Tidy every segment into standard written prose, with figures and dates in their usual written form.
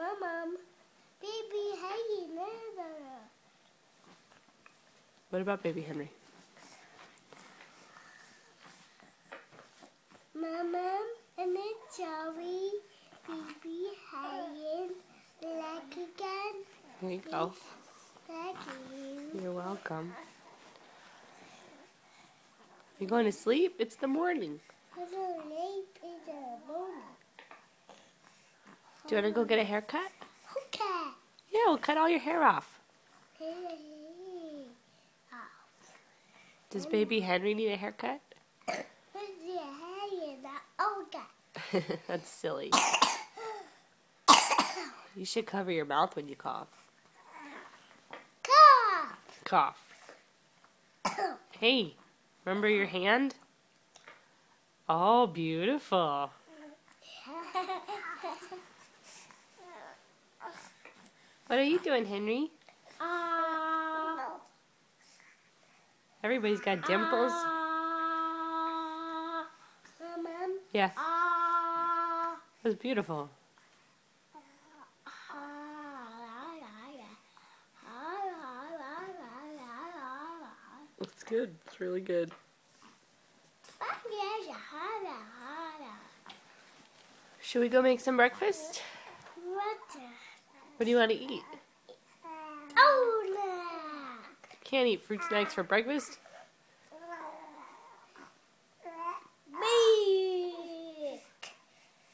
Mom, baby Henry never. What about baby Henry? Mom, and it's Joey, baby Henry, leg again. Here you go. Thank you. You're welcome. You going to sleep? It's the morning. I'm so late in the morning. Do you want to go get a haircut? Okay. Yeah, we'll cut all your hair off. Does baby Henry need a haircut? That's silly. You should cover your mouth when you cough. Cough. Hey, remember your hand? Oh, beautiful. What are you doing, Henry? Everybody's got dimples. Yeah. It was beautiful. It's good. It's really good. Should we go make some breakfast? What do you want to eat? Can't eat fruit snacks for breakfast?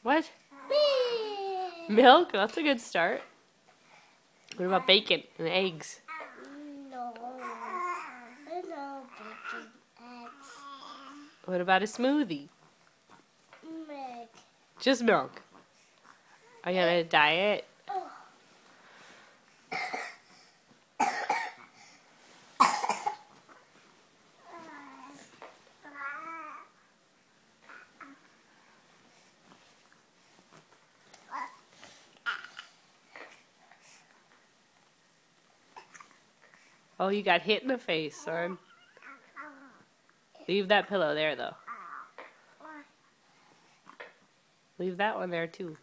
What? Milk? That's a good start. What about bacon and eggs? No, bacon, eggs. What about a smoothie? Milk. Just milk. Are you on a diet? Oh, you got hit in the face, son. Leave that pillow there, though. Leave that one there, too.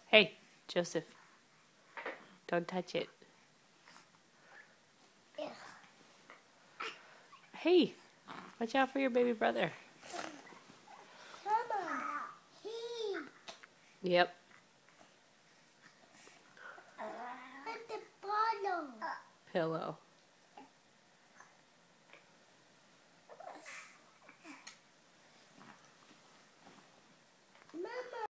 Hey, Joseph. Don't touch it. Hey, watch out for your baby brother. Mama, Yep.